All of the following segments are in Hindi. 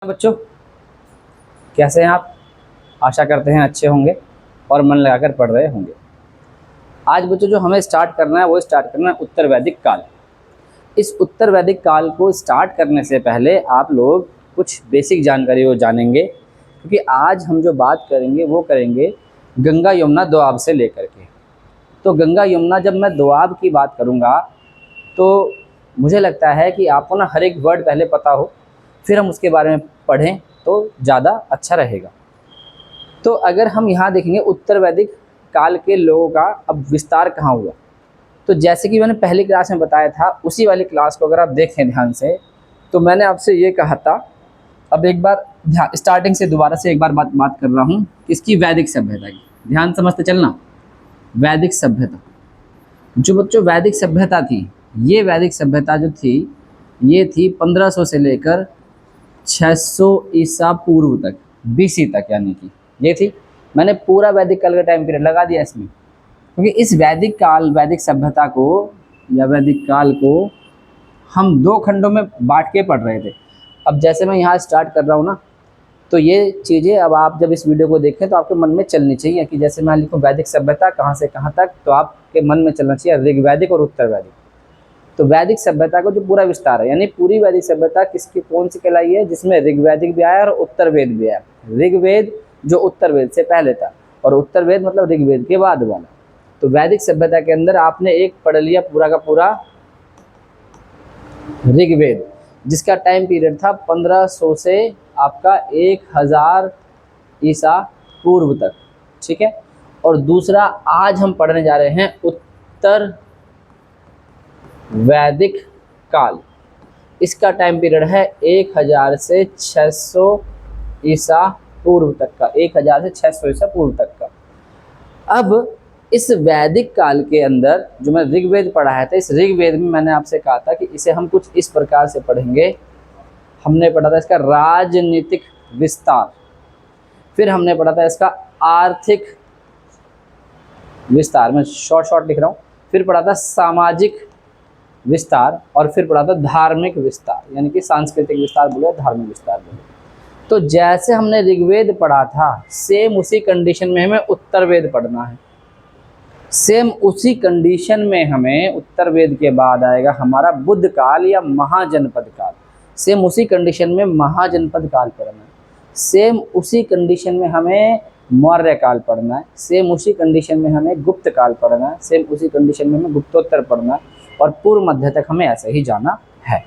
बच्चों, कैसे हैं आप? आशा करते हैं अच्छे होंगे और मन लगाकर पढ़ रहे होंगे। आज बच्चों जो हमें स्टार्ट करना है वो स्टार्ट करना है उत्तर वैदिक काल। इस उत्तर वैदिक काल को स्टार्ट करने से पहले आप लोग कुछ बेसिक जानकारी वो जानेंगे, क्योंकि आज हम जो बात करेंगे वो करेंगे गंगा यमुना दोआब से लेकर के। तो गंगा यमुना जब मैं दोआब की बात करूँगा तो मुझे लगता है कि आपको ना हर एक वर्ड पहले पता हो, फिर हम उसके बारे में पढ़ें तो ज़्यादा अच्छा रहेगा। तो अगर हम यहाँ देखेंगे उत्तर वैदिक काल के लोगों का अब विस्तार कहाँ हुआ, तो जैसे कि मैंने पहली क्लास में बताया था, उसी वाली क्लास को अगर आप देखें ध्यान से, तो मैंने आपसे ये कहा था। अब एक बार ध्यान स्टार्टिंग से दोबारा से एक बार बात कर रहा हूँ इसकी वैदिक सभ्यता की। ध्यान समझते चलना। वैदिक सभ्यता, जो बच्चों वैदिक सभ्यता थी, ये वैदिक सभ्यता जो थी ये थी 1500 से लेकर 600 ईसा पूर्व तक, बीसी तक, यानी कि ये थी। मैंने पूरा वैदिक काल का टाइम पीरियड लगा दिया इसमें, क्योंकि इस वैदिक काल, वैदिक सभ्यता को या वैदिक काल को हम दो खंडों में बांट के पढ़ रहे थे। अब जैसे मैं यहाँ स्टार्ट कर रहा हूँ ना, तो ये चीज़ें अब आप जब इस वीडियो को देखें तो आपके मन में चलनी चाहिए कि जैसे मैं लिखूँ वैदिक सभ्यता कहाँ से कहाँ तक, तो आपके मन में चलना चाहिए ऋग्वैदिक और उत्तर वैदिक। तो वैदिक सभ्यता का जो पूरा विस्तार है, यानी पूरी वैदिक सभ्यता किसकी कौन सी कहलाई है, जिसमें ऋग्वैदिक भी आया और उत्तर वेद भी आया। ऋग्वेद जो उत्तर वेद से पहले था, और उत्तर वेद मतलब ऋग्वेद के बाद वाला। तो वैदिक सभ्यता के अंदर आपने एक पढ़ लिया पूरा का पूरा ऋग्वेद, जिसका टाइम पीरियड था 1500 से आपका 1000 ईसा पूर्व तक, ठीक है। और दूसरा आज हम पढ़ने जा रहे हैं उत्तर वैदिक काल। इसका टाइम पीरियड है 1000 से 600 ईसा पूर्व तक का, 1000 से 600 ईसा पूर्व तक का। अब इस वैदिक काल के अंदर जो मैं ऋग्वेद पढ़ाया था, इस ऋग्वेद में मैंने आपसे कहा था कि इसे हम कुछ इस प्रकार से पढ़ेंगे। हमने पढ़ा था इसका राजनीतिक विस्तार, फिर हमने पढ़ा था इसका आर्थिक विस्तार, मैं शॉर्ट लिख रहा हूँ, फिर पढ़ा था सामाजिक विस्तार, और फिर पढ़ा था धार्मिक विस्तार, यानी कि सांस्कृतिक विस्तार बोले, धार्मिक विस्तार बोले। तो जैसे हमने ऋग्वेद पढ़ा था, सेम उसी कंडीशन में हमें उत्तर वेद पढ़ना है। सेम उसी कंडीशन में हमें उत्तर वेद के बाद आएगा हमारा बुद्ध काल या महाजनपद काल। सेम उसी कंडीशन में महाजनपद काल पढ़ना है। सेम उसी कंडीशन में हमें मौर्य काल पढ़ना है। सेम उसी कंडीशन में हमें गुप्त काल पढ़ना है। सेम उसी कंडीशन में हमें गुप्तोत्तर पढ़ना है, और पूर्व मध्य तक हमें ऐसे ही जाना है।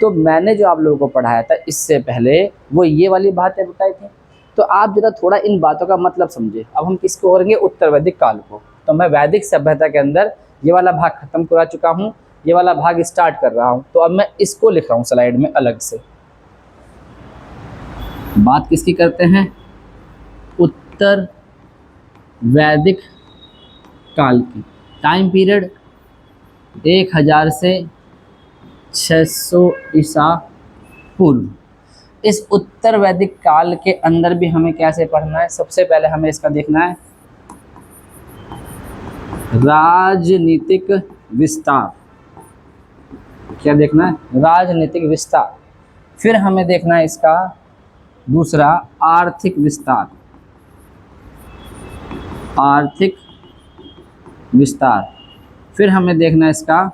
तो मैंने जो आप लोगों को पढ़ाया था इससे पहले वो ये वाली बातें बताई थी। तो आप जरा थोड़ा इन बातों का मतलब समझे। अब हम किसको करेंगे? उत्तर वैदिक काल को। तो मैं वैदिक सभ्यता के अंदर ये वाला भाग खत्म करा चुका हूँ, ये वाला भाग स्टार्ट कर रहा हूँ। तो अब मैं इसको लिख रहा हूँ स्लाइड में अलग से। बात किसकी करते हैं? उत्तर वैदिक काल की। टाइम पीरियड 1000 से 600 ईसा पूर्व। इस उत्तर वैदिक काल के अंदर भी हमें कैसे पढ़ना है? सबसे पहले हमें इसका देखना है राजनीतिक विस्तार। क्या देखना है? राजनीतिक विस्तार। फिर हमें देखना है इसका दूसरा आर्थिक विस्तार। आर्थिक विस्तार। फिर हमें देखना है इसका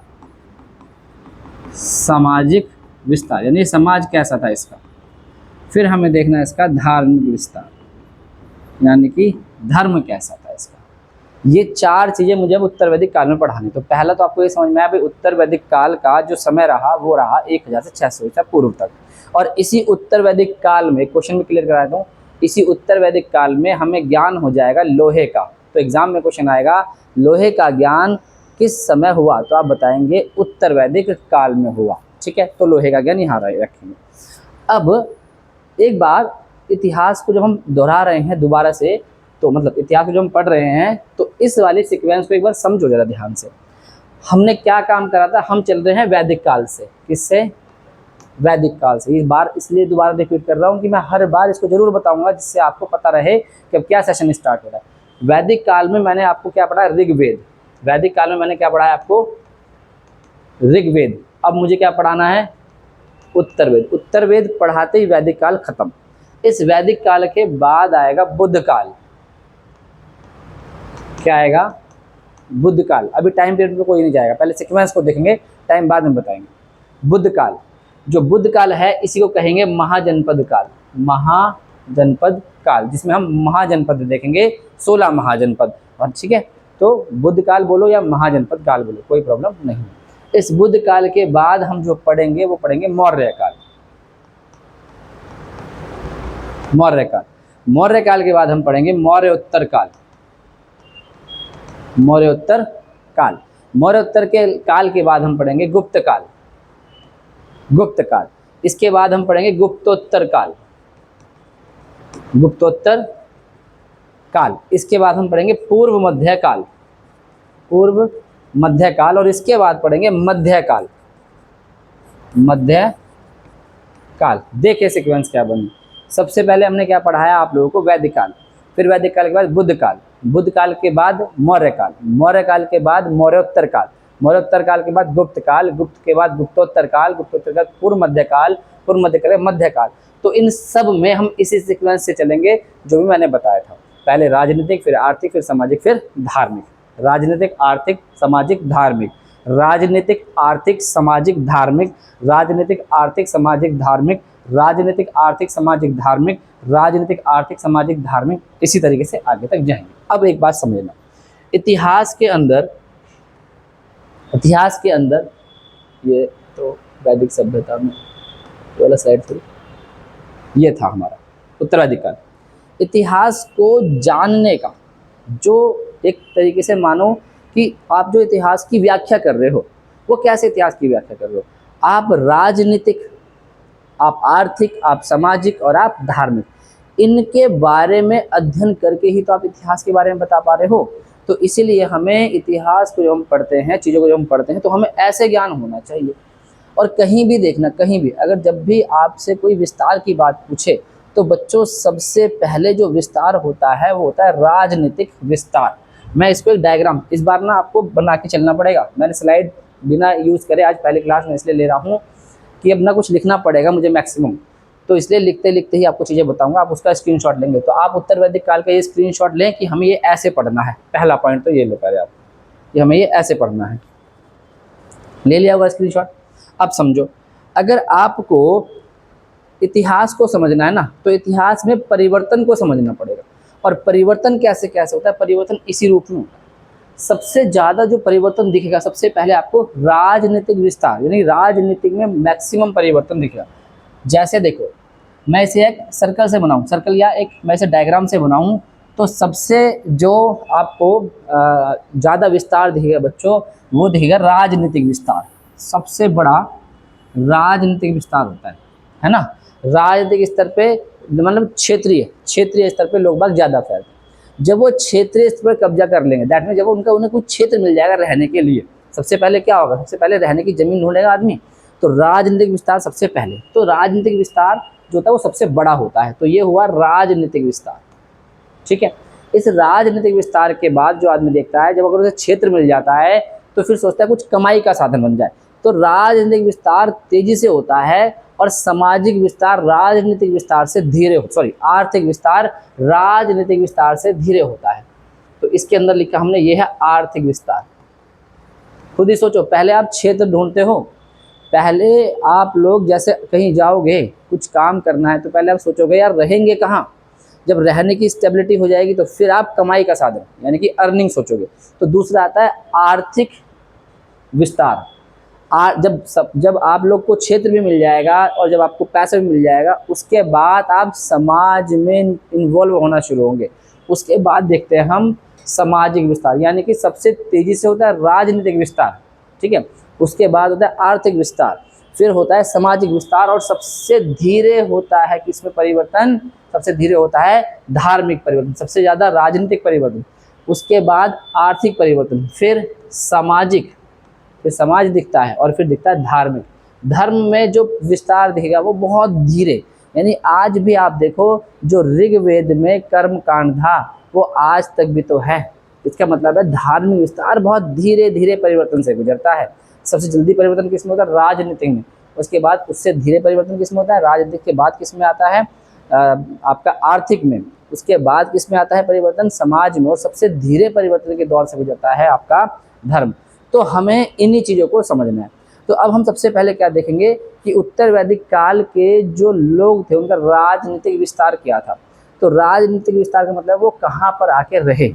सामाजिक विस्तार, यानी समाज कैसा था इसका। फिर हमें देखना है इसका धार्मिक विस्तार, यानी कि धर्म कैसा था इसका। ये चार चीज़ें मुझे अब उत्तर वैदिक काल में पढ़ानी। तो पहला तो आपको ये समझ में आया भाई, उत्तर वैदिक काल का जो समय रहा वो रहा 1000 से 600 ईसा पूर्व तक। और इसी उत्तर वैदिक काल में, क्वेश्चन में क्लियर करा दूँ, इसी उत्तर वैदिक काल में हमें ज्ञान हो जाएगा लोहे का। तो एग्जाम में क्वेश्चन आएगा लोहे का ज्ञान किस समय हुआ, तो आप बताएंगे उत्तर वैदिक काल में हुआ, ठीक है। तो लोहे का ज्ञान यहाँ रखेंगे। अब एक बार इतिहास को जब हम दोहरा रहे हैं दोबारा से, तो मतलब इतिहास को जो हम पढ़ रहे हैं, तो इस वाली सीक्वेंस को एक बार समझो जरा ध्यान से। हमने क्या काम करा था? हम चल रहे हैं वैदिक काल से। किससे? वैदिक काल से। इस बार इसलिए दोबारा रिपीट कर रहा हूँ कि मैं हर बार इसको जरूर बताऊंगा, जिससे आपको पता रहे कि अब क्या सेशन स्टार्ट हो रहा है। वैदिक काल में मैंने आपको क्या पढ़ा? ऋग्वेद। वैदिक काल में मैंने क्या पढ़ाया आपको? ऋग्वेद। अब मुझे क्या पढ़ाना है? उत्तर वेद। उत्तर वेद पढ़ाते ही वैदिक काल खत्म। इस वैदिक काल के बाद आएगा बुद्ध काल। क्या आएगा? बुद्ध काल। अभी टाइम पीरियड पे कोई नहीं जाएगा, पहले सीक्वेंस को देखेंगे, टाइम बाद में बताएंगे। बुद्ध काल, जो बुद्ध काल है इसी को कहेंगे महाजनपद काल। महाजनपद काल, जिसमें हम महाजनपद देखेंगे, 16 महाजनपद। और ठीक है, तो बुद्ध काल बोलो या महाजनपद काल बोलो, कोई प्रॉब्लम नहीं। इस बुद्ध काल के बाद हम जो पढ़ेंगे वो पढ़ेंगे मौर्य काल। मौर्य काल, मौर्य काल के बाद हम पढ़ेंगे मौर्योत्तर काल। मौर्योत्तर काल, मौर्योत्तर के काल के बाद हम पढ़ेंगे गुप्त काल। गुप्त काल, इसके बाद हम पढ़ेंगे गुप्तोत्तर काल। गुप्तोत्तर काल, इसके बाद हम पढ़ेंगे पूर्व मध्य काल। पूर्व मध्य काल, और इसके बाद पढ़ेंगे मध्य काल। मध्य काल। देखिए सीक्वेंस क्या बनी। सबसे पहले हमने क्या पढ़ाया आप लोगों को? वैदिक काल। फिर वैदिक काल के बाद बुद्ध काल। बुद्ध काल के बाद मौर्य काल। मौर्य काल के बाद मौर्योत्तर काल। मौर्योत्तर काल के बाद गुप्त काल। गुप्त के बाद गुप्तोत्तर काल। गुप्तोत्तर काल पूर्व मध्य काल। पूर्व मध्य काल मध्य काल। तो इन सब में हम इसी सीक्वेंस से चलेंगे जो भी मैंने बताया था। पहले राजनीतिक, फिर आर्थिक, फिर सामाजिक, फिर धार्मिक। राजनीतिक, आर्थिक, सामाजिक, धार्मिक। राजनीतिक, आर्थिक, सामाजिक, धार्मिक। राजनीतिक, आर्थिक, सामाजिक, धार्मिक। राजनीतिक, आर्थिक, सामाजिक, धार्मिक। राजनीतिक, आर्थिक, सामाजिक, धार्मिक। इसी तरीके से आगे तक जाएंगे। अब एक बात समझना, इतिहास के अंदर ये तो वैदिक सभ्यता में वाला स्लाइड थी, ये था हमारा उत्तराधिकार। इतिहास को जानने का जो एक तरीके से मानो कि आप जो इतिहास की व्याख्या कर रहे हो, वो कैसे इतिहास की व्याख्या कर रहे हो? आप राजनीतिक, आप आर्थिक, आप सामाजिक और आप धार्मिक, इनके बारे में अध्ययन करके ही तो आप इतिहास के बारे में बता पा रहे हो। तो इसीलिए हमें इतिहास को जो हम पढ़ते हैं, चीज़ों को जो हम पढ़ते हैं, तो हमें ऐसे ज्ञान होना चाहिए। और कहीं भी देखना, कहीं भी अगर जब भी आपसे कोई विस्तार की बात पूछे, तो बच्चों सबसे पहले जो विस्तार होता है वो होता है राजनीतिक विस्तार। मैं इसको एक डायग्राम इस बार ना आपको बना के चलना पड़ेगा। मैंने स्लाइड बिना यूज़ करे आज पहली क्लास में इसलिए ले रहा हूँ कि अब ना कुछ लिखना पड़ेगा मुझे मैक्सिमम, तो इसलिए लिखते लिखते ही आपको चीज़ें बताऊंगा, आप उसका स्क्रीनशॉट लेंगे। तो आप उत्तर वैदिक काल का ये स्क्रीनशॉट लें कि हमें ये ऐसे पढ़ना है। पहला पॉइंट तो ये लो पहले आप, कि हमें ये ऐसे पढ़ना है। ले लिया होगा स्क्रीनशॉट। अब समझो, अगर आपको इतिहास को समझना है ना, तो इतिहास में परिवर्तन को समझना पड़ेगा। और परिवर्तन कैसे कैसे होता है? परिवर्तन इसी रूप में होता है। सबसे ज़्यादा जो परिवर्तन दिखेगा सबसे पहले आपको राजनीतिक विस्तार, यानी राजनीतिक में मैक्सिमम परिवर्तन दिखेगा। जैसे देखो, मैं इसे एक सर्कल से बनाऊं, सर्कल या एक मैं इसे डायग्राम से बनाऊं, तो सबसे जो आपको ज़्यादा विस्तार दिखेगा बच्चों, वो दिखेगा राजनीतिक विस्तार। सबसे बड़ा राजनीतिक विस्तार होता है ना। राजनीतिक स्तर पे मतलब क्षेत्रीय स्तर पे लोग बाग ज़्यादा फैलते हैं। जब वो क्षेत्रीय स्तर पर कब्जा कर लेंगे, दैट मीन जब उन्हें कुछ क्षेत्र मिल जाएगा रहने के लिए, सबसे पहले क्या होगा? सबसे पहले रहने की ज़मीन ढूंढेगा आदमी, तो राजनीतिक विस्तार सबसे पहले। तो राजनीतिक विस्तार जो होता है वो सबसे बड़ा होता है। तो ये हुआ राजनीतिक विस्तार, ठीक है। इस राजनीतिक विस्तार के बाद जो आदमी देखता है, जब अगर उसे क्षेत्र मिल जाता है तो फिर सोचता है कुछ कमाई का साधन बन जाए। तो राजनीतिक विस्तार तेजी से होता है और सामाजिक विस्तार राजनीतिक विस्तार से आर्थिक विस्तार राजनीतिक विस्तार से धीरे होता है। तो इसके अंदर लिखा हमने, ये है आर्थिक विस्तार। खुद ही सोचो, पहले आप क्षेत्र ढूंढते हो, पहले आप लोग जैसे कहीं जाओगे, कुछ काम करना है, तो पहले आप सोचोगे यार रहेंगे कहाँ। जब रहने की स्टेबिलिटी हो जाएगी तो फिर आप कमाई का साधन यानी कि अर्निंग सोचोगे। तो दूसरा आता है आर्थिक विस्तार। जब आप लोग को क्षेत्र भी मिल जाएगा और जब आपको पैसा भी मिल जाएगा, उसके बाद आप समाज में इन्वॉल्व होना शुरू होंगे। उसके बाद देखते हैं हम सामाजिक विस्तार, यानी कि सबसे तेज़ी से होता है राजनीतिक विस्तार, ठीक है। उसके बाद होता है आर्थिक विस्तार, फिर होता है सामाजिक विस्तार, और सबसे धीरे होता है किसमें परिवर्तन? सबसे धीरे होता है धार्मिक परिवर्तन, सबसे ज़्यादा राजनीतिक परिवर्तन, उसके बाद आर्थिक परिवर्तन, फिर सामाजिक, फिर समाज दिखता है, और फिर दिखता है धार्मिक। धर्म में जो विस्तार दिखेगा वो बहुत धीरे, यानी आज भी आप देखो जो ऋग्वेद में कर्म कांड था वो आज तक भी तो है। इसका मतलब है धार्मिक विस्तार बहुत धीरे धीरे परिवर्तन से गुजरता है। सबसे जल्दी परिवर्तन किसमें होता है? राजनीतिक में। उसके बाद उससे धीरे परिवर्तन किस में होता है, राजनीतिक के बाद किस में आता है, आपका आर्थिक में, उसके बाद किस में आता है परिवर्तन, समाज में, और सबसे धीरे परिवर्तन के दौर से गुजरता है आपका धर्म। तो हमें इन्हीं चीज़ों को समझना है। तो अब हम सबसे पहले क्या देखेंगे कि उत्तर वैदिक काल के जो लोग थे उनका राजनीतिक विस्तार क्या था। तो राजनीतिक विस्तार का मतलब वो कहाँ पर आके रहे।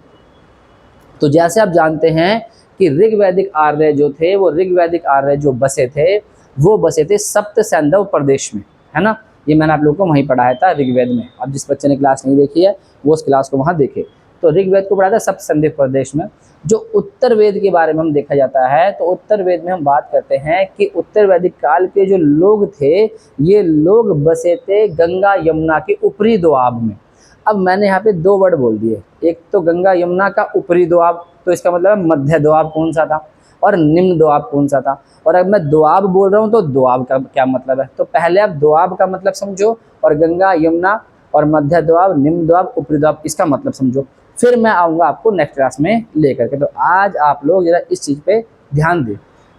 तो जैसे आप जानते हैं कि ऋग्वैदिक आर्य जो थे, वो ऋग्वैदिक आर्य जो बसे थे वो बसे थे सप्त सैंधव प्रदेश में, है ना। ये मैंने आप लोगों को वहीं पढ़ाया था ऋग्वेद में। अब जिस बच्चे ने क्लास नहीं देखी है वो उस क्लास को वहाँ देखे। तो ऋग्वेद को पढ़ाया था सप्त सैंधव प्रदेश में। जो उत्तर वेद के बारे में हम देखा जाता है तो उत्तर वेद में हम बात करते हैं कि उत्तर वैदिक काल के जो लोग थे ये लोग बसे थे गंगा यमुना के ऊपरी दोआब में। अब मैंने यहाँ पे दो वर्ड बोल दिए, एक तो गंगा यमुना का ऊपरी दोआब, तो इसका मतलब है मध्य दोआब कौन सा था और निम्न दोआब कौन सा था। और अगर मैं दोआब बोल रहा हूँ तो दोआब का क्या मतलब है, तो पहले आप दोआब का मतलब समझो और गंगा यमुना और मध्य दोआब, निम्न दोआब, ऊपरी दोआब इसका मतलब समझो, फिर मैं आऊँगा आपको नेक्स्ट क्लास में लेकर के। तो आज आप लोग जरा इस चीज़ पे ध्यान दें।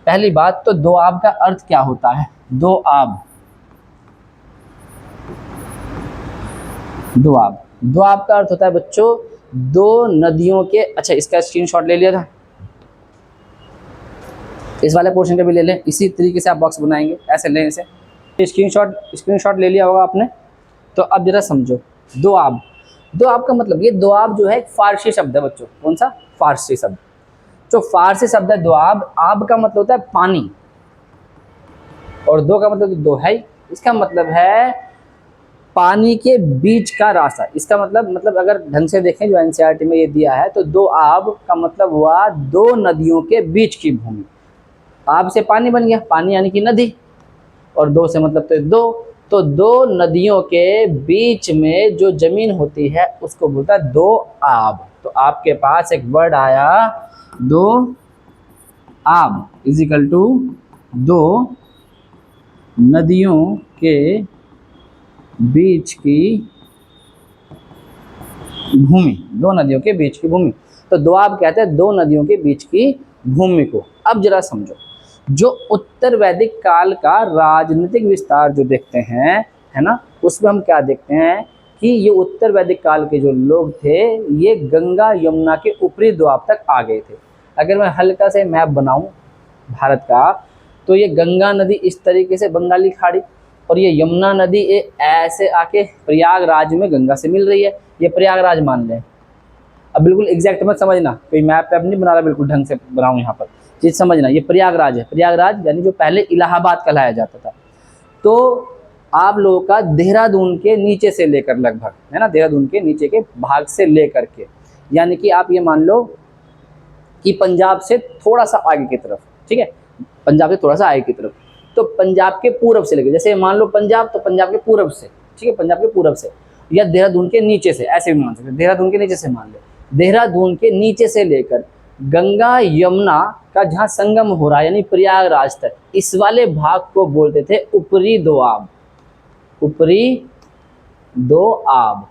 पहली बात तो दोआब का अर्थ क्या होता है, दोआब, दोआब, दोआब का अर्थ होता है बच्चों दो नदियों के, अच्छा इसका स्क्रीनशॉट ले लिया था, इस वाले पोर्शन का भी ले लें, इसी तरीके से आप बॉक्स बनाएंगे, ऐसे लें इसे, स्क्रीनशॉट ले लिया होगा आपने। तो अब जरा समझो दोआब, दोआब का मतलब, ये दोआब जो है एक फारसी शब्द है बच्चों, कौन सा, फारसी शब्द, जो फारसी शब्द है दोआब। आब का मतलब होता है पानी और दो का मतलब दो है, इसका मतलब है पानी के बीच का रास्ता। इसका मतलब अगर ढंग से देखें जो एनसीईआरटी में ये दिया है तो दो आब का मतलब हुआ दो नदियों के बीच की भूमि। आब से पानी बन गया, पानी यानी कि नदी, और दो से मतलब तो दो नदियों के बीच में जो जमीन होती है उसको बोलता है दो आब। तो आपके पास एक वर्ड आया दो आब इजिकल टू दो नदियों के बीच की भूमि, दो नदियों के बीच की भूमि। तो दोआब कहते हैं दो नदियों के बीच की भूमि को। अब जरा समझो जो उत्तर वैदिक काल का राजनीतिक विस्तार जो देखते हैं, है ना, उसमें हम क्या देखते हैं कि ये उत्तर वैदिक काल के जो लोग थे ये गंगा यमुना के ऊपरी दोआब तक आ गए थे। अगर मैं हल्का से मैप बनाऊं भारत का तो ये गंगा नदी इस तरीके से बंगाली खाड़ी और ये यमुना नदी ये ऐसे आके प्रयागराज में गंगा से मिल रही है, ये प्रयागराज मान लें। अब बिल्कुल एग्जैक्ट मत समझना, कोई मैप पे नहीं बना रहा, बिल्कुल ढंग से बनाऊं यहाँ पर, चीज़ समझना। ये प्रयागराज है, प्रयागराज यानी जो पहले इलाहाबाद कहलाया जाता था। तो आप लोगों का देहरादून के नीचे से लेकर लगभग, है ना, देहरादून के नीचे के भाग से लेकर के, यानी कि आप ये मान लो कि पंजाब से थोड़ा सा आगे की तरफ, ठीक है, पंजाब से थोड़ा सा आगे की तरफ, तो पंजाब के पूरब से लेकर, जैसे मान लो पंजाब, तो पंजाब के पूरब से, ठीक है, पंजाब के पूरब से, या देहरादून के नीचे से, ऐसे भी मान सकते, देहरादून के नीचे से मान लो, देहरादून के नीचे से लेकर गंगा यमुना का जहाँ संगम हो रहा है यानी प्रयागराज तक, इस वाले भाग को बोलते थे ऊपरी दोआब, ऊपरी दोआब।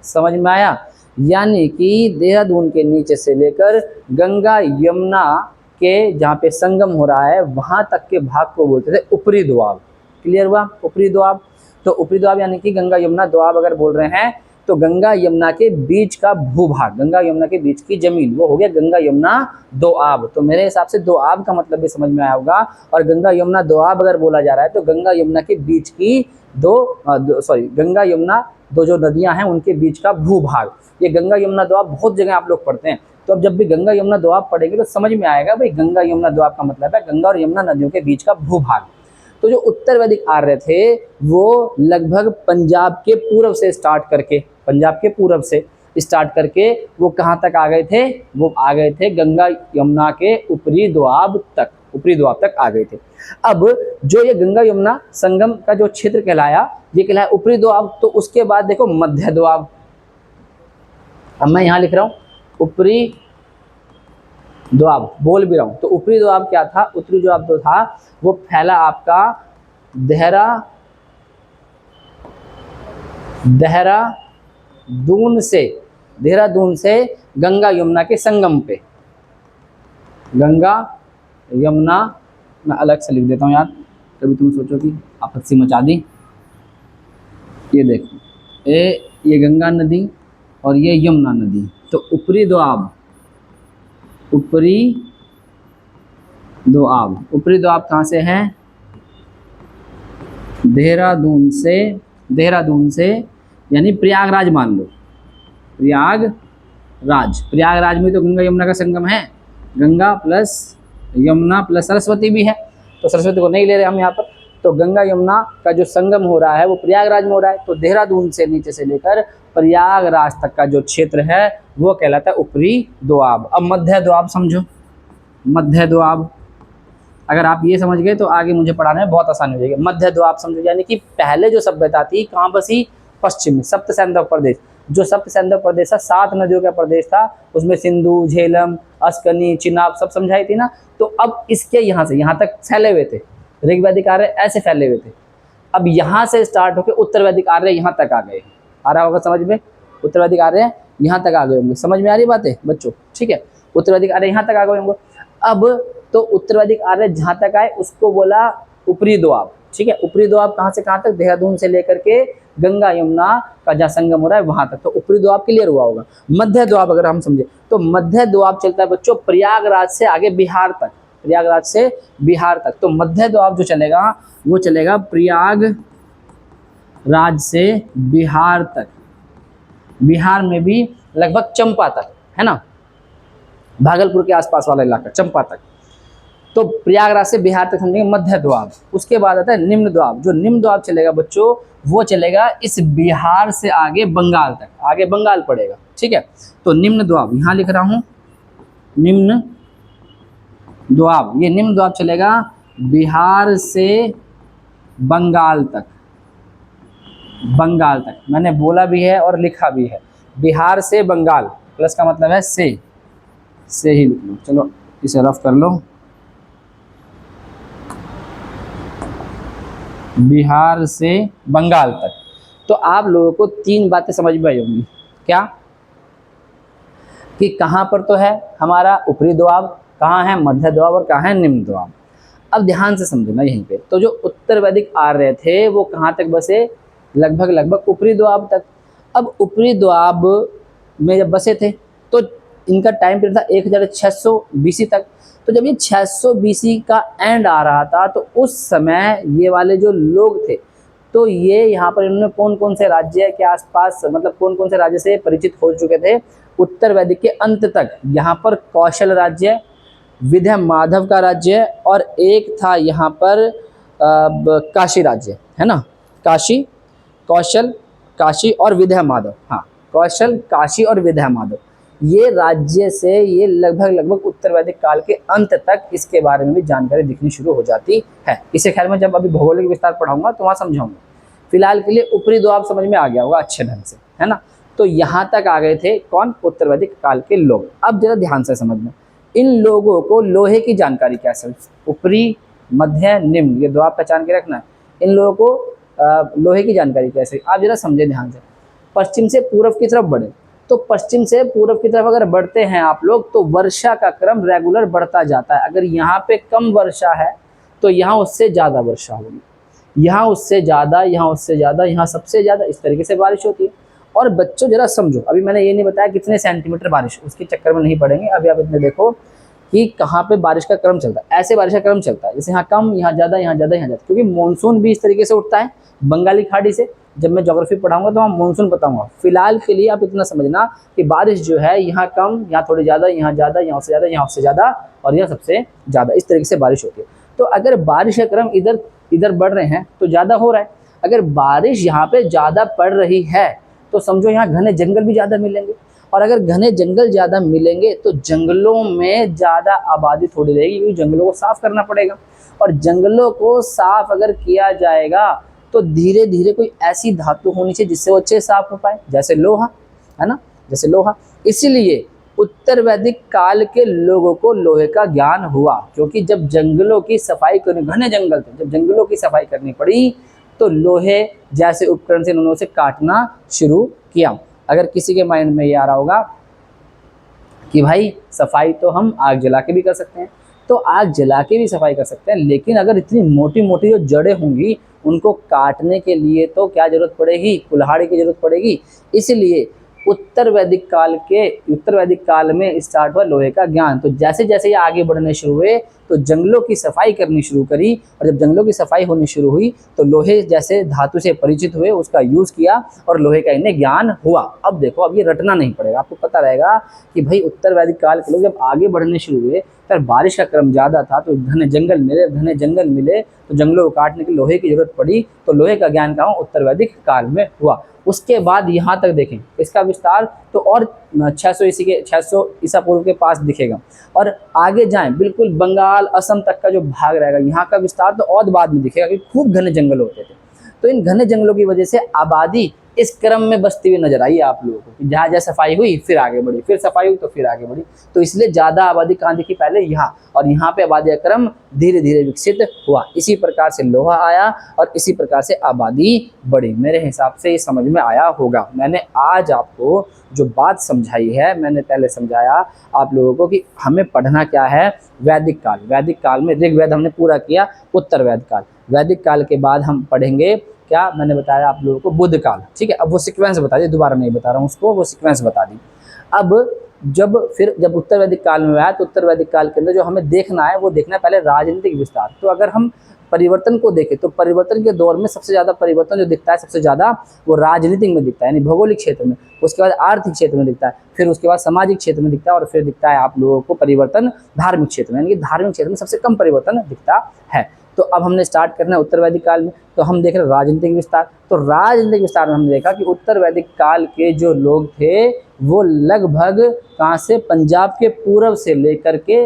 समझ में आया? यानी कि देहरादून के नीचे से लेकर गंगा यमुना के जहाँ पे संगम हो रहा है वहाँ तक के भाग को बोलते थे ऊपरी दोआब। क्लियर हुआ? ऊपरी दोआब। तो ऊपरी दोआब यानी कि गंगा यमुना दोआब अगर बोल रहे हैं तो गंगा यमुना के बीच का भूभाग, गंगा यमुना के बीच की जमीन, वो हो गया गंगा यमुना दोआब। तो मेरे हिसाब से दोआब का मतलब भी समझ में आया होगा। और गंगा यमुना दोआब अगर बोला जा रहा है तो गंगा यमुना के बीच की गंगा यमुना दो जो नदियां हैं उनके बीच का भूभाग, ये गंगा यमुना दोआब बहुत जगह आप लोग पढ़ते हैं। तो अब जब भी गंगा यमुना दोआब पढ़ेंगे तो समझ में आएगा भाई गंगा यमुना दोआब का मतलब है गंगा और यमुना नदियों के बीच का भूभाग। तो जो उत्तर वैदिक आर्य थे वो लगभग पंजाब के पूर्व से स्टार्ट करके, पंजाब के पूर्व से स्टार्ट करके वो कहाँ तक आ गए थे? वो आ गए थे गंगा यमुना के ऊपरी दोआब तक, ऊपरी दोआब तक आ गए थे। अब जो ये गंगा यमुना संगम का जो क्षेत्र कहलाया, ये कहलाया ऊपरी दोआब। तो उसके बाद देखो मध्य दोआब, अब मैं यहाँ लिख रहा हूँ ऊपरी दोआब, बोल भी रहा हूँ। तो ऊपरी दोआब क्या था? ऊपरी दोआब जो था वो फैला आपका देहरादून से गंगा यमुना के संगम पे, गंगा यमुना मैं अलग से लिख देता हूँ यार, कभी तुम सोचो कि आपत्ति मचा दी। ये देखो, ये गंगा नदी और ये यमुना नदी, तो ऊपरी दोआब, ऊपरी दोआब कहाँ से है? देहरादून से यानी प्रयागराज मान लो, प्रयागराज में तो गंगा यमुना का संगम है, गंगा प्लस यमुना प्लस सरस्वती भी है, तो सरस्वती को नहीं ले रहे हम यहाँ पर। तो गंगा यमुना का जो संगम हो रहा है वो प्रयागराज में हो रहा है, तो देहरादून से नीचे से लेकर प्रयागराज तक का जो क्षेत्र है वो कहलाता है ऊपरी दोआब। अब मध्य दोआब समझो, मध्य दोआब अगर आप ये समझ गए तो आगे मुझे पढ़ाने में बहुत आसानी हो जाएगी। मध्य दोआब समझो, यानी कि पहले जो सभ्यता थी कहाँ बसी? पश्चिम में, सप्त सैंधव प्रदेश। जो सप्त सैंधव प्रदेश था 7 नदियों का प्रदेश था, उसमें सिंधु, झेलम, अस्कनी, चिनाब सब समझाई थी ना। तो अब इसके यहाँ से यहाँ तक फैले हुए थे, ऋग्वैदिक आर्य ऐसे फैले हुए थे। अब यहाँ से स्टार्ट होकर उत्तर वैदिक आर्य यहाँ तक आ गए। आ रहा होगा समझ में? उत्तर वैदिक आर्य यहाँ तक आ गए होंगे, समझ में आ रही बातें बच्चों? ठीक है, उत्तर वैदिक आर्य यहाँ तक आ गए होंगे। अब तो उत्तर वैदिक आर्य जहाँ तक आए उसको बोला ऊपरी दोआब। ठीक है, ऊपरी दोआब कहाँ से कहाँ तक? देहरादून से लेकर के गंगा यमुना का जहाँ संगम हो रहा है वहां तक, तो ऊपरी दोआब क्लियर हुआ होगा। मध्य दोआब अगर हम समझे तो मध्य दोआब चलता है बच्चों प्रयागराज से आगे बिहार तक, प्रयागराज से बिहार तक। तो मध्य दोआब जो चलेगा वो चलेगा प्रयागराज से बिहार तक, बिहार में भी लगभग चंपा तक, है ना, भागलपुर के आसपास वाला इलाका चंपा तक। तो प्रयागराज से बिहार तक समझेंगे मध्य दोआब। उसके बाद आता है निम्न दोआब। जो निम्न दोआब चलेगा बच्चों वो चलेगा इस बिहार से आगे बंगाल तक, आगे बंगाल पड़ेगा। ठीक है, तो निम्न दोआब यहाँ लिख रहा हूँ, निम्न दोआब, ये निम्न दोआब चलेगा बिहार से बंगाल तक, बंगाल तक मैंने बोला भी है और लिखा भी है। बिहार से बंगाल, प्लस का मतलब है से ही लिख लो। चलो इसे रफ कर लो, बिहार से बंगाल तक। तो आप लोगों को 3 बातें समझ में आई होंगी। क्या? कि कहाँ पर तो है हमारा ऊपरी दोआब, कहाँ है मध्य दोआब और कहाँ है निम्न दोआब। अब ध्यान से समझना यहीं पे, तो जो उत्तर वैदिक आर्य थे वो कहाँ तक बसे? लगभग ऊपरी दोआब तक। अब ऊपरी दोआब में जब बसे थे तो इनका टाइम पीरियड था 1600 BC तक। तो जब ये 600 BC का एंड आ रहा था तो उस समय ये वाले जो लोग थे तो ये यहाँ पर इन्होंने कौन कौन से राज्य के आसपास, मतलब कौन कौन से राज्य से परिचित हो चुके थे? उत्तर वैदिक के अंत तक यहाँ पर कौशल राज्य, विंध्य माधव का राज्य और एक था यहाँ पर काशी राज्य, है ना, काशी, कौशल, काशी और विंध्य माधव। हाँ, कौशल, काशी और विंध्य माधव, ये राज्य से ये लगभग उत्तर वैदिक काल के अंत तक इसके बारे में भी जानकारी दिखनी शुरू हो जाती है। इसे खैर मैं जब अभी भौगोलिक विस्तार पढ़ाऊंगा तो वहाँ समझाऊंगा। फिलहाल के लिए ऊपरी दोआब समझ में आ गया होगा अच्छे ढंग से, है ना। तो यहाँ तक आ गए थे कौन? उत्तर वैदिक काल के लोग। अब जरा ध्यान से समझना, इन लोगों को लोहे की जानकारी कैसे? ऊपरी, मध्य, निम्न, ये दोआब पहचान के रखना है। इन लोगों को लोहे की जानकारी कैसे? आप जरा समझे ध्यान से। पश्चिम से पूर्व की तरफ बढ़े, तो पश्चिम से पूर्व की तरफ अगर बढ़ते हैं आप लोग तो वर्षा का क्रम रेगुलर बढ़ता जाता है। अगर यहाँ पे कम वर्षा है तो यहाँ उससे ज़्यादा वर्षा होगी, यहाँ उससे ज़्यादा, यहाँ उससे ज़्यादा, यहाँ सबसे ज़्यादा, इस तरीके से बारिश होती है। और बच्चों जरा समझो, अभी मैंने ये नहीं बताया कितने सेंटीमीटर बारिश, उसके चक्कर में नहीं पड़ेंगे। अभी आप इतने देखो कि कहाँ पे बारिश का क्रम चलता है। ऐसे बारिश का क्रम चलता है जैसे यहाँ कम, यहाँ ज़्यादा, यहाँ ज़्यादा, यहाँ ज़्यादा, क्योंकि मानसून भी इस तरीके से उठता है बंगाली खाड़ी से। जब मैं ज्योग्राफी पढ़ाऊंगा तो वहाँ मानसून बताऊंगा। फिलहाल के लिए आप इतना समझना कि बारिश जो है यहाँ कम, यहाँ थोड़ी ज़्यादा, यहाँ ज़्यादा, यहाँ उससे ज़्यादा, यहाँ उससे ज़्यादा और यहाँ सबसे ज़्यादा, इस तरीके से बारिश होती है। तो अगर बारिश का क्रम इधर बढ़ रहे हैं तो ज़्यादा हो रहा है। अगर बारिश यहाँ पे ज़्यादा पड़ रही है तो समझो यहाँ घने जंगल भी ज़्यादा मिलेंगे, और अगर घने जंगल ज़्यादा मिलेंगे तो जंगलों में ज़्यादा आबादी थोड़ी रहेगी, क्योंकि जंगलों को साफ़ करना पड़ेगा। और जंगलों को साफ़ अगर किया जाएगा तो धीरे धीरे कोई ऐसी धातु होनी चाहिए जिससे वो अच्छे साफ हो पाए, जैसे लोहा, है ना, जैसे लोहा। इसीलिए उत्तर वैदिक काल के लोगों को लोहे का ज्ञान हुआ, क्योंकि जब जंगलों की सफाई करनी, घने जंगल थे, जब जंगलों की सफाई करनी पड़ी तो लोहे जैसे उपकरण से उन्होंने उसे काटना शुरू किया। अगर किसी के माइंड में ये आ रहा होगा कि भाई सफाई तो हम आग जला के भी कर सकते हैं, तो आग जला के भी सफाई कर सकते हैं, लेकिन अगर इतनी मोटी मोटी जो जड़ें होंगी उनको काटने के लिए तो क्या जरूरत पड़ेगी, कुल्हाड़ी की जरूरत पड़ेगी। इसलिए उत्तर वैदिक काल में स्टार्ट हुआ लोहे का ज्ञान। तो जैसे जैसे ये आगे बढ़ने शुरू हुए तो जंगलों की सफाई करनी शुरू करी, और जब जंगलों की सफाई होनी शुरू हुई तो लोहे जैसे धातु से परिचित हुए, उसका यूज़ किया और लोहे का इन्हें ज्ञान हुआ। अब देखो, अब ये रटना नहीं पड़ेगा, आपको पता रहेगा कि भाई उत्तर वैदिक काल के लोग जब आगे बढ़ने शुरू हुए तब बारिश का क्रम ज़्यादा था, तो घने जंगल मिले तो जंगलों को काटने के लोहे की जरूरत पड़ी, तो लोहे का ज्ञान कहाँ उत्तर वैदिक काल में हुआ। उसके बाद यहाँ तक देखें, इसका विस्तार तो और 600 ईसा पूर्व के पास दिखेगा, और आगे जाएं बिल्कुल बंगाल असम तक का जो भाग रहेगा, यहाँ का विस्तार तो और बाद में दिखेगा, क्योंकि खूब घने जंगल होते थे। तो इन घने जंगलों की वजह से आबादी इस क्रम में बसती हुई नजर आई आप लोगों को, जहाँ जहाँ सफाई हुई फिर आगे बढ़ी, फिर सफाई हुई तो फिर आगे बढ़ी। तो इसलिए ज़्यादा आबादी कहाँ दिखी, पहले यहाँ, और यहाँ पे आबादी का क्रम धीरे धीरे विकसित हुआ। इसी प्रकार से लोहा आया और इसी प्रकार से आबादी बढ़ी। मेरे हिसाब से ये समझ में आया होगा। मैंने आज आपको जो बात समझाई है, मैंने पहले समझाया आप लोगों को कि हमें पढ़ना क्या है, वैदिक काल। वैदिक काल में ऋग्वेद हमने पूरा किया, उत्तर वैदिक काल। वैदिक काल के बाद हम पढ़ेंगे क्या, मैंने बताया आप लोगों को बुद्ध काल, ठीक है। अब वो सीक्वेंस बता दी, दोबारा नहीं बता रहा हूँ उसको, वो सीक्वेंस बता दी। अब जब उत्तर वैदिक काल में आया तो उत्तर वैदिक काल के अंदर जो हमें देखना है वो देखना है पहले राजनीतिक विस्तार। तो अगर हम परिवर्तन को देखें तो परिवर्तन के दौर में सबसे ज़्यादा परिवर्तन जो दिखता है, सबसे ज़्यादा वो राजनीतिक में दिखता है, यानी भौगोलिक क्षेत्र में। उसके बाद आर्थिक क्षेत्र में दिखता है, फिर उसके बाद सामाजिक क्षेत्र में दिखता है, और फिर दिखता है आप लोगों को परिवर्तन धार्मिक क्षेत्र में, यानी कि धार्मिक क्षेत्र में सबसे कम परिवर्तन दिखता है। तो अब हमने स्टार्ट करना है उत्तर वैदिक काल में, तो हम देख रहे हैं राजनीतिक विस्तार। तो राजनीतिक विस्तार में हमने देखा कि उत्तर वैदिक काल के जो लोग थे वो लगभग कहाँ से, पंजाब के पूर्व से लेकर के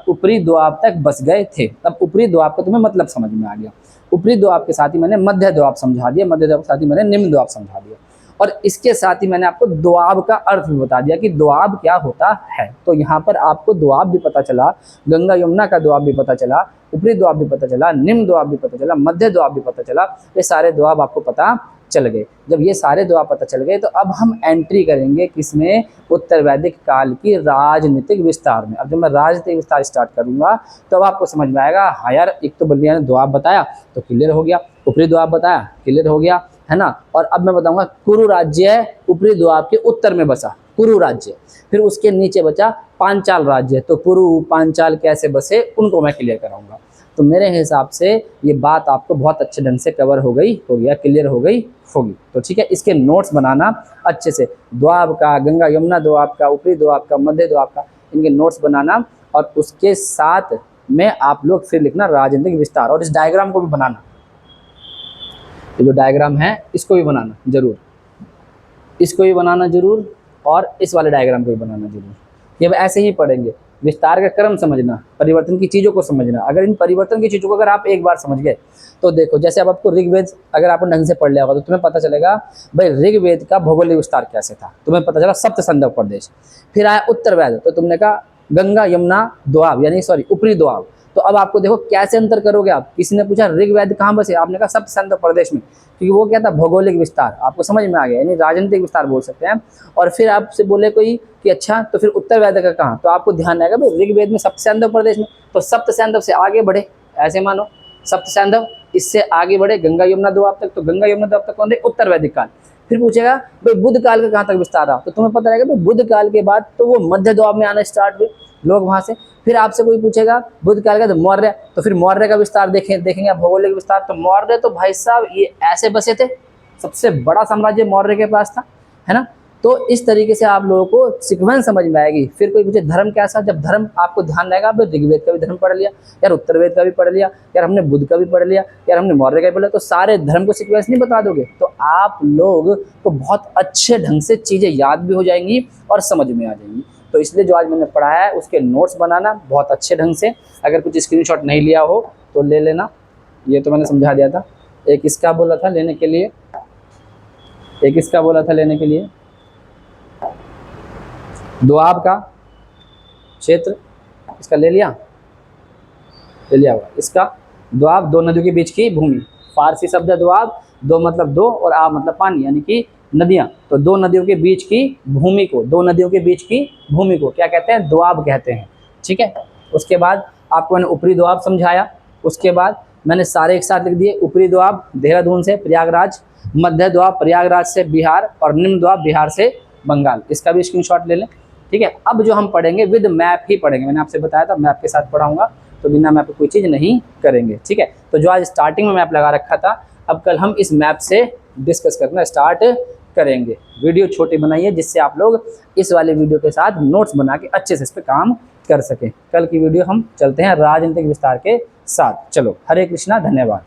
ऊपरी दोआब तक बस गए थे। अब ऊपरी दोआब का तुम्हें मतलब समझ में आ गया। ऊपरी दोआब के साथ ही मैंने मध्य दोआब समझा दिया, मध्य दोआब के साथ ही मैंने निम्न दोआब समझा दिया, और इसके साथ ही मैंने आपको दोआब का अर्थ भी बता दिया कि दोआब क्या होता है। तो यहाँ पर आपको दोआब भी पता चला, गंगा यमुना का दोआब भी पता चला, ऊपरी दोआब भी पता चला, निम्न दोआब भी पता चला, मध्य दोआब भी पता चला। ये सारे दोआब आपको पता चल गए। जब ये सारे दोआब पता चल गए तो अब हम एंट्री करेंगे किसमें, उत्तर वैदिक काल की राजनीतिक विस्तार में। अब जब मैं राजनीतिक विस्तार स्टार्ट करूंगा तो अब आपको समझ में आएगा, हाँ यार, एक तो बल्लिया ने दोआब बताया तो क्लियर हो गया, ऊपरी दोआब बताया क्लियर हो गया, है ना। और अब मैं बताऊंगा कुरु राज्य ऊपरी दोआब के उत्तर में बसा, कुरु राज्य। फिर उसके नीचे बचा पांचाल राज्य, तो कुरु पांचाल कैसे बसे उनको मैं क्लियर कराऊंगा। तो मेरे हिसाब से ये बात आपको बहुत अच्छे ढंग से कवर हो गया, क्लियर हो गई होगी। तो ठीक है, इसके नोट्स बनाना अच्छे से, द्वाब का, गंगा यमुना द्वाब का, ऊपरी द्वाब का, मध्य द्वाब का, इनके नोट्स बनाना, और उसके साथ में आप लोग फिर लिखना राजनीतिक विस्तार, और इस डायग्राम को भी बनाना। ये जो डायग्राम है इसको भी बनाना जरूर, इसको भी बनाना जरूर, और इस वाले डायग्राम को भी बनाना जरूर। ये ऐसे ही पढ़ेंगे, विस्तार का क्रम समझना, परिवर्तन की चीज़ों को समझना। अगर इन परिवर्तन की चीज़ों को अगर आप एक बार समझ गए तो देखो, जैसे अब आपको ऋग्वेद अगर आपने ढंग से पढ़ लिया होगा तो तुम्हें पता चलेगा भाई ऋग्वेद का भौगोलिक विस्तार कैसे था। तुम्हें पता चला सप्त संदव प्रदेश, फिर आया उत्तर वेद, तो तुमने कहा गंगा यमुना दोआब, यानी सॉरी ऊपरी दोआब। तो अब आपको देखो कैसे अंतर करोगे आप। किसी ने पूछा ऋग्वेद कहाँ बसे, आपने कहा सप्त संदव प्रदेश में, क्योंकि वो क्या था, भौगोलिक विस्तार। आपको समझ में आ गया, यानी राजनीतिक विस्तार बोल सकते हैं। और फिर आपसे बोले कोई कि अच्छा तो फिर उत्तर वेद का कहाँ, तो आपको ध्यान रहेगा भाई ऋग्वेद में सप्त सैंधव प्रदेश में, तो सप्त सैंधव से आगे बढ़े, ऐसे मानो सप्त सैंधव, इससे आगे बढ़े गंगा यमुना दोआब तक, तो गंगा यमुना दोआब तक कौन थे, उत्तर वैदिक काल। फिर पूछेगा भाई बुद्ध काल का कहाँ तक विस्तार रहा, तो तुम्हें पता रहेगा भाई बुद्ध काल के बाद तो वो मध्य दोआब में आना स्टार्ट हुए लोग वहाँ से। फिर आपसे कोई पूछेगा बुद्ध काल का तो मौर्य, तो फिर मौर्य का विस्तार देखेंगे आप, भौगोलिक विस्तार। तो मौर्य तो भाई साहब ये ऐसे बसे थे, सबसे बड़ा साम्राज्य मौर्य के पास था, है ना। तो इस तरीके से आप लोगों को सीक्वेंस समझ में आएगी। फिर कोई पूछे धर्म कैसा, जब धर्म आपको ध्यान रहेगा, अब ऋग्वेद का भी धर्म पढ़ लिया यार, उत्तर वेद का भी पढ़ लिया यार, हमने बुद्ध का भी पढ़ लिया यार, हमने मौर्य का भी पढ़ लिया, तो सारे धर्म को सीक्वेंस नहीं बता दोगे तो आप लोग को बहुत अच्छे ढंग से चीज़ें याद भी हो जाएंगी और समझ में आ जाएंगी। तो इसलिए जो आज मैंने पढ़ाया है उसके नोट्स बनाना बहुत अच्छे ढंग से। अगर कुछ स्क्रीनशॉट नहीं लिया हो तो ले लेना, ये तो मैंने समझा दिया था। एक इसका बोला था लेने के लिए, एक इसका बोला था लेने के लिए, दोआब का क्षेत्र, इसका ले लिया होगा। इसका दोआब, दो नदियों के बीच की भूमि, फारसी शब्द है दोआब, दो मतलब दो और आब मतलब पानी, यानी कि नदियाँ। तो दो नदियों के बीच की भूमि को, दो नदियों के बीच की भूमि को क्या कहते हैं, दोआब कहते हैं। ठीक है, उसके बाद आपको मैंने ऊपरी दोआब समझाया, उसके बाद मैंने सारे एक साथ लिख दिए। ऊपरी दोआब देहरादून से प्रयागराज, मध्य दोआब प्रयागराज से बिहार और निम्न दोआब बिहार से बंगाल। इसका भी स्क्रीनशॉट ले लें, ठीक है। अब जो हम पढ़ेंगे विद मैप ही पढ़ेंगे, मैंने आपसे बताया था मैप के साथ पढ़ाऊंगा, तो बिना मैप पे कोई चीज़ नहीं करेंगे, ठीक है। तो जो आज स्टार्टिंग में मैप लगा रखा था, अब कल हम इस मैप से डिस्कस करना स्टार्ट करेंगे। वीडियो छोटी बनाइए जिससे आप लोग इस वाले वीडियो के साथ नोट्स बना के अच्छे से इस पर काम कर सकें। कल की वीडियो हम चलते हैं राजनीतिक विस्तार के साथ। चलो, हरे कृष्णा, धन्यवाद।